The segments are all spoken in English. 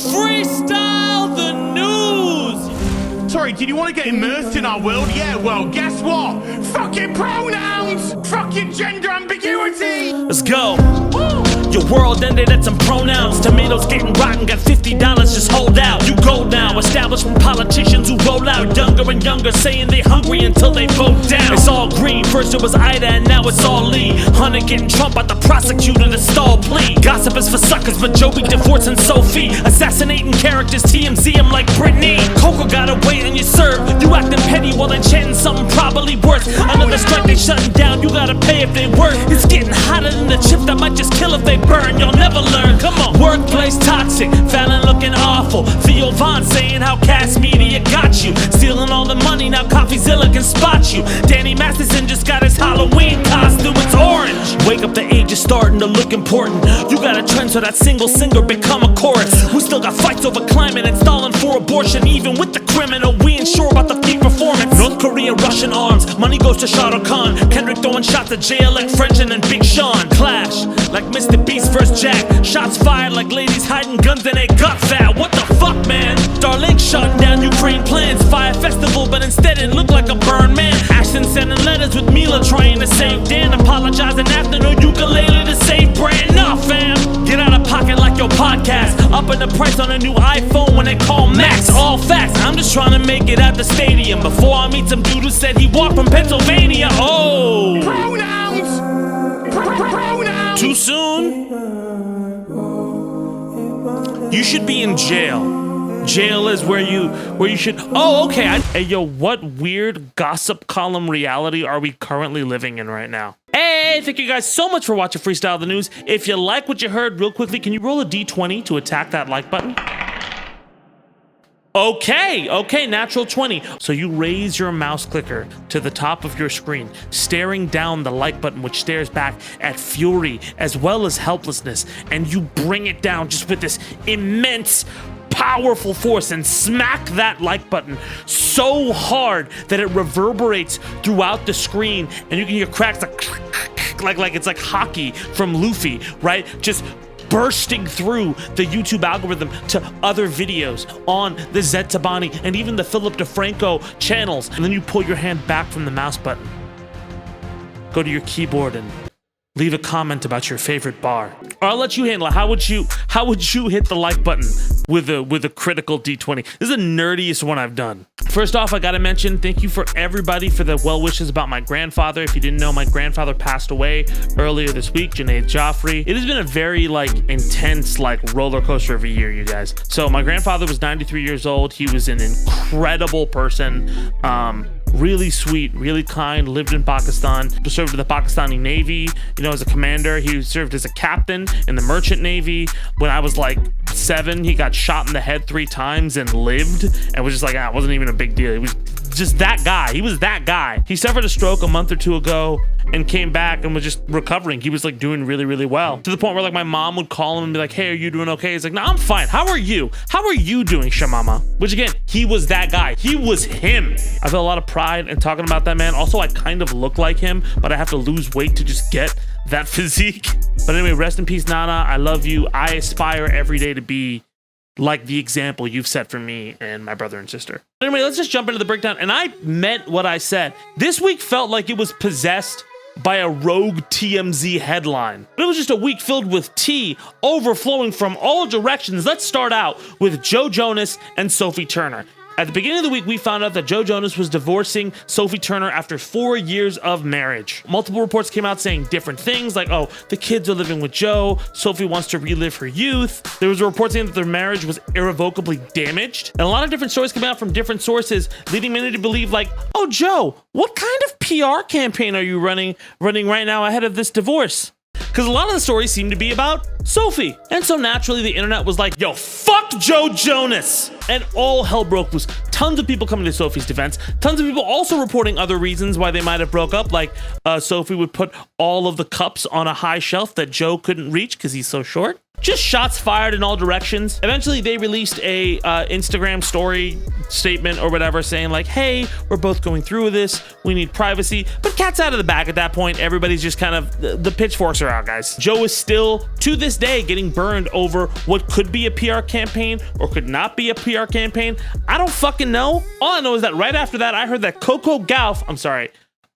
Freestyle the news! Sorry, did you want to get immersed in our world? Yeah, well, guess what? Fucking pronouns! Fucking gender ambiguity! Let's go. Your world ended at some pronouns. Tomatoes getting rotten, got $50, just hold out. You go now, established from politicians who roll out younger and younger, saying they hungry until they vote down. It's all green, first it was Ida and now it's all Lee. Hunter getting Trump by the prosecutor to stall plea. Gossip is for suckers, but Joe be divorcing Sophie. Assassinating characters, TMZ him like Britney. Coco gotta wait on your serve. You acting petty while they chanting something probably worse. Another strike they shutting down, you gotta pay if they work. It's getting hotter than the chip that might just kill if they burn. You'll never learn, come on. Workplace toxic, Fallon looking awful. Theo Von saying how Cass Media got you. Stealing all the money, now CoffeeZilla can spot you. Danny Masterson just got his Halloween costume, it's orange. Wake up, the age is starting to look important. You got a trend so that single singer become a chorus. We still got fights over climate and stalling for abortion. Even with the criminal, we ain't sure about the peak performance. North Korea, Russian arms, money goes to Shah Rukh Khan. Kendrick throwing shots at jail like French and Big Sean. Clash, like Mr. Beast vs. Jack. Shots fired like ladies hiding guns in their gut fat. What the fuck, man? Starlink shutting down Ukraine plans. Fire festival, but instead it looked like a burn man. Ashton sending letters with Mila trying to save Dan. Apologizing after no ukulele to save brand. Nah, fam. Get out of pocket like your podcast. Upping the price on a new iPhone when they call Max. All facts, I'm just trying to make it out the stadium before I meet some dude who said he walked from Pennsylvania. Oh! Pronouns! Pronouns! Too soon? You should be in jail. Jail is where you should. Oh, okay. Hey, yo, what weird gossip column reality are we currently living in right now? Hey, thank you guys so much for watching Freestyle the News. If you like what you heard, real quickly, can you roll a D20 to attack that like button? Okay, natural 20. So you raise your mouse clicker to the top of your screen, staring down the like button, which stares back at fury as well as helplessness, and you bring it down just with this immense, powerful force and smack that like button so hard that it reverberates throughout the screen, and you can hear cracks like it's like hockey from Luffy, right? Just bursting through the YouTube algorithm to other videos on the Zaid Tabani and even the Philip DeFranco channels. And then you pull your hand back from the mouse button, go to your keyboard and leave a comment about your favorite bar. Or I'll let you handle it. How would you hit the like button with a critical D20? This is the nerdiest one I've done. First off, I gotta mention, thank you for everybody for the well wishes about my grandfather. If you didn't know, my grandfather passed away earlier this week, Junaid Joffrey. It has been a very intense roller coaster of a year, you guys. So my grandfather was 93 years old. He was an incredible person. Really sweet, really kind, lived in Pakistan, served in the Pakistani Navy, as a commander. He served as a captain in the Merchant Navy. When I was 7, he got shot in the head 3 times and lived, and was just it wasn't even a big deal. He was just that guy. He was that guy. He suffered a stroke a month or 2 ago and came back and was just recovering. He was doing really, really well, to the point where my mom would call him and be like, hey, are you doing okay? He's like, no, I'm fine. How are you? How are you doing, Shamama? Which again, he was that guy. He was him. I feel a lot of pride in talking about that man. Also, I kind of look like him, but I have to lose weight to just get that physique. But anyway, rest in peace, Nana. I love you. I aspire every day to be like the example you've set for me and my brother and sister. But anyway, let's just jump into the breakdown. And I meant what I said. This week felt like it was possessed by a rogue TMZ headline. But it was just a week filled with tea overflowing from all directions. Let's start out with Joe Jonas and Sophie Turner. At the beginning of the week, we found out that Joe Jonas was divorcing Sophie Turner after 4 years of marriage. Multiple reports came out saying different things, like, oh, the kids are living with Joe, Sophie wants to relive her youth. There was a report saying that their marriage was irrevocably damaged. And a lot of different stories came out from different sources, leading many to believe, oh, Joe, what kind of PR campaign are you running right now ahead of this divorce? Because a lot of the stories seem to be about Sophie. And so naturally the internet was like, yo, fuck Joe Jonas. And all hell broke loose. Tons of people coming to Sophie's defense. Tons of people also reporting other reasons why they might have broke up. Like Sophie would put all of the cups on a high shelf that Joe couldn't reach because he's so short. Just shots fired in all directions. Eventually they released a Instagram story statement or whatever saying hey, we're both going through this. We need privacy. But cat's out of the bag at that point. Everybody's just kind of, the pitchforks are out, guys. Joe is still, to this day, getting burned over what could be a PR campaign or could not be a PR campaign. I don't fucking know. All I know is that right after that, I heard that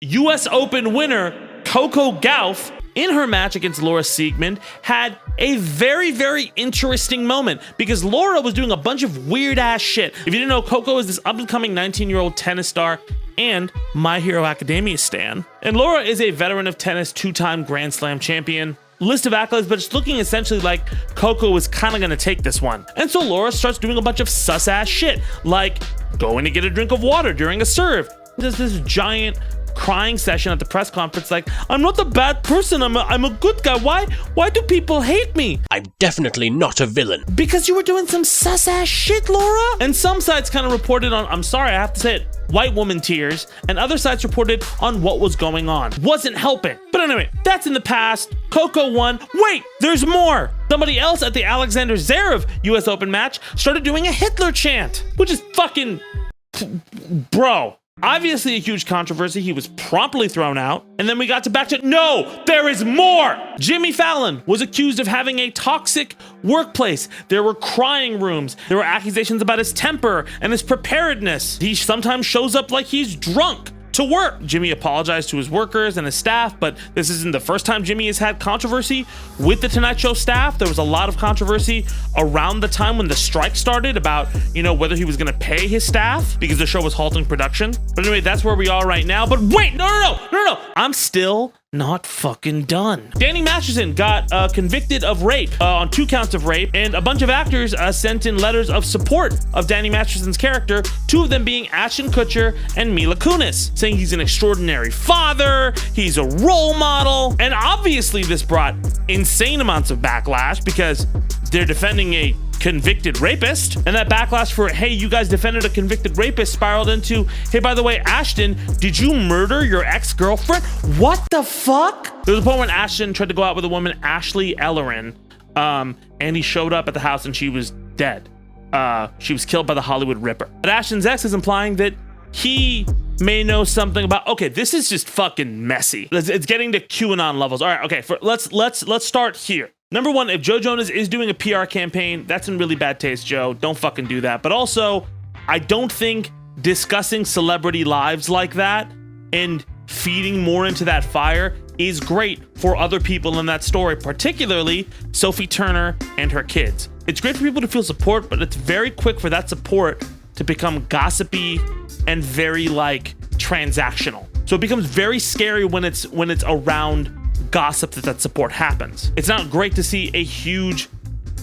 US Open winner Coco Gauff, in her match against Laura Siegmund, had a very, very interesting moment because Laura was doing a bunch of weird ass shit. If you didn't know, Coco is this up-and-coming 19-year-old tennis star and My Hero Academia stan. And Laura is a veteran of tennis, 2-time Grand Slam champion. List of accolades, but it's looking essentially like Coco is kind of gonna take this one. And so Laura starts doing a bunch of sus-ass shit, like going to get a drink of water during a serve. There's this giant crying session at the press conference like, I'm not a bad person, I'm a good guy. Why do people hate me? I'm definitely not a villain. Because you were doing some sus-ass shit, Laura. And some sites kind of reported on, I'm sorry, I have to say it, white woman tears, and other sites reported on what was going on. Wasn't helping. But anyway, that's in the past. Coco won. Wait, there's more. Somebody else at the Alexander Zverev US Open match started doing a Hitler chant, which is fucking, bro. Obviously a huge controversy. He was promptly thrown out. And then we got back to, no, there is more. Jimmy Fallon was accused of having a toxic workplace. There were crying rooms. There were accusations about his temper and his preparedness. He sometimes shows up like he's drunk to work. Jimmy apologized to his workers and his staff, but this isn't the first time Jimmy has had controversy with the Tonight Show staff. There was a lot of controversy around the time when the strike started about, whether he was gonna pay his staff because the show was halting production. But anyway, that's where we are right now. But wait, no. I'm still not fucking done. Danny Masterson got convicted of rape on 2 counts of rape, and a bunch of actors sent in letters of support of Danny Masterson's character, 2 of them being Ashton Kutcher and Mila Kunis, saying he's an extraordinary father, he's a role model, and obviously this brought insane amounts of backlash because they're defending a convicted rapist, and that backlash for, hey, you guys defended a convicted rapist, spiraled into, hey, by the way, Ashton, did you murder your ex-girlfriend? What the fuck? There was a point when Ashton tried to go out with a woman, Ashley Ellerin, and he showed up at the house and she was dead. She was killed by the Hollywood Ripper. But Ashton's ex is implying that he may know something about, okay, this is just fucking messy. It's getting to QAnon levels. All right, okay, let's start here. Number one, if Joe Jonas is doing a PR campaign, that's in really bad taste, Joe. Don't fucking do that. But also, I don't think discussing celebrity lives like that and feeding more into that fire is great for other people in that story, particularly Sophie Turner and her kids. It's great for people to feel support, but it's very quick for that support to become gossipy and very transactional. So it becomes very scary when it's around gossip that support happens. It's not great to see a huge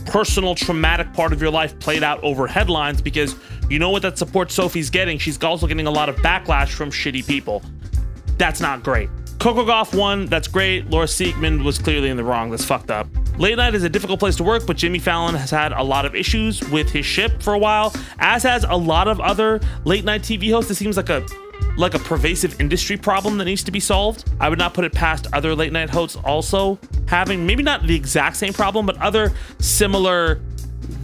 personal traumatic part of your life played out over headlines because you know what that support Sophie's getting. She's also getting a lot of backlash from shitty people. That's not great. Coco Gauff won. That's great. Laura Siegmund was clearly in the wrong. That's fucked up. Late night is a difficult place to work, but Jimmy Fallon has had a lot of issues with his ship for a while, as has a lot of other late night TV hosts. It seems like a pervasive industry problem that needs to be solved. I would not put it past other late night hosts also having maybe not the exact same problem, but other similar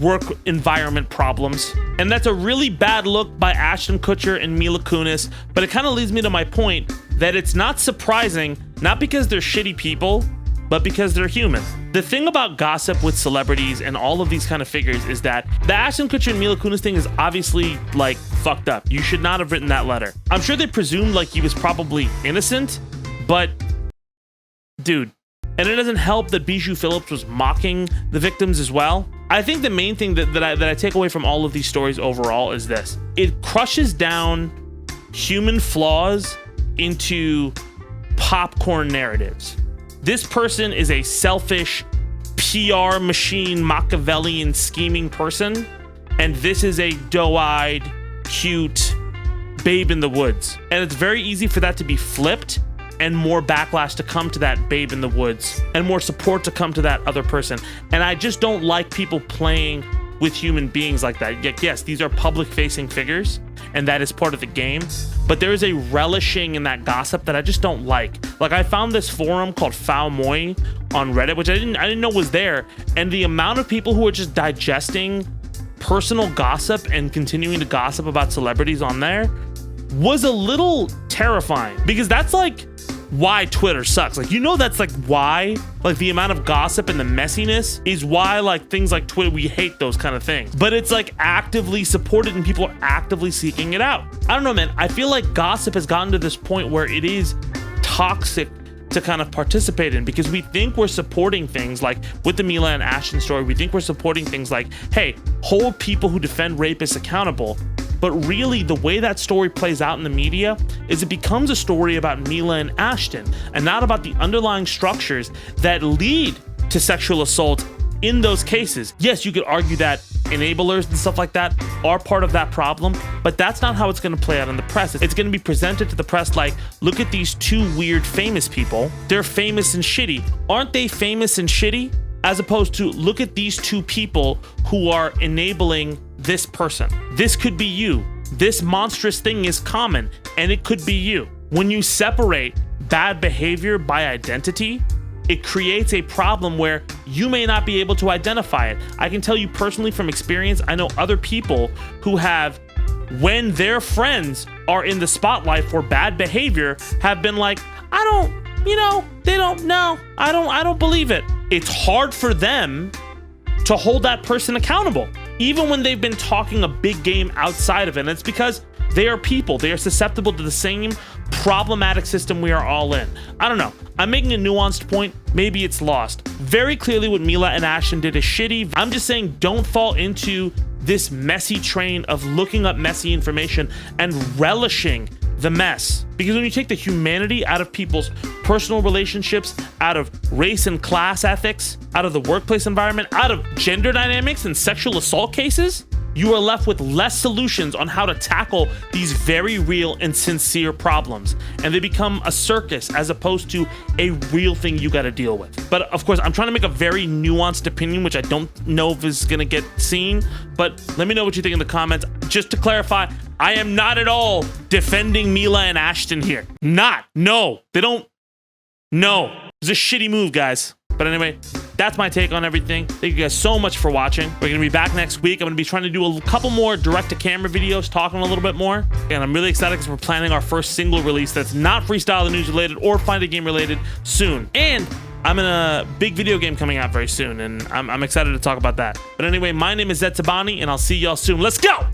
work environment problems. And that's a really bad look by Ashton Kutcher and Mila Kunis, but it kind of leads me to my point that it's not surprising, not because they're shitty people, but because they're human. The thing about gossip with celebrities and all of these kind of figures is that the Ashton Kutcher and Mila Kunis thing is obviously fucked up. You should not have written that letter. I'm sure they presumed he was probably innocent, but dude. And it doesn't help that Bijou Phillips was mocking the victims as well. I think the main thing that I take away from all of these stories overall is this. It crushes down human flaws into popcorn narratives. This person is a selfish, PR machine, Machiavellian scheming person, and this is a doe-eyed, cute babe in the woods. And it's very easy for that to be flipped and more backlash to come to that babe in the woods and more support to come to that other person. And I just don't like people playing with human beings like that. Yes, these are public-facing figures, and that is part of the game, but there is a relishing in that gossip that I just don't like. I found this forum called Foul Moi on Reddit, which I didn't know was there, and the amount of people who are just digesting personal gossip and continuing to gossip about celebrities on there was a little terrifying, because that's why Twitter sucks. Like, you know, that's like why, like the amount of gossip and the messiness is why like things like Twitter, we hate those kind of things. But it's like actively supported and people are actively seeking it out. I don't know, man. I feel like gossip has gotten to this point where it is toxic to kind of participate in, because we think we're supporting things like with the Mila and Ashton story, we think we're supporting things like, hey, hold people who defend rapists accountable. But really, the way that story plays out in the media is it becomes a story about Mila and Ashton and not about the underlying structures that lead to sexual assault in those cases. Yes, you could argue that enablers and stuff like that are part of that problem, but that's not how it's going to play out in the press. It's going to be presented to the press like, look at these two weird famous people. They're famous and shitty. Aren't they famous and shitty? As opposed to, look at these two people who are enabling this person. This could be you. This monstrous thing is common, and it could be you. When you separate bad behavior by identity, it creates a problem where you may not be able to identify it. I can tell you personally from experience, I know other people who have, when their friends are in the spotlight for bad behavior, have been like, I don't believe it. It's hard for them to hold that person accountable, even when they've been talking a big game outside of it. And it's because they are people. They are susceptible to the same problematic system we are all in. I don't know. I'm making a nuanced point. Maybe it's lost. Very clearly what Mila and Ashton did is shitty. I'm just saying, don't fall into this messy train of looking up messy information and relishing the mess. Because when you take the humanity out of people's personal relationships, out of race and class ethics, out of the workplace environment, out of gender dynamics and sexual assault cases, you are left with less solutions on how to tackle these very real and sincere problems. And they become a circus as opposed to a real thing you gotta deal with. But of course, I'm trying to make a very nuanced opinion, which I don't know if is gonna get seen, but let me know what you think in the comments. Just to clarify, I am not at all defending Mila and Ashton here. No, they don't, no. It's a shitty move, guys. But anyway, that's my take on everything. Thank you guys so much for watching. We're gonna be back next week. I'm gonna be trying to do a couple more direct-to-camera videos, talking a little bit more. And I'm really excited because we're planning our first single release that's not Freestyle the News related or Find a Game related soon. And I'm in a big video game coming out very soon, and I'm excited to talk about that. But anyway, my name is Zaid, and I'll see y'all soon. Let's go!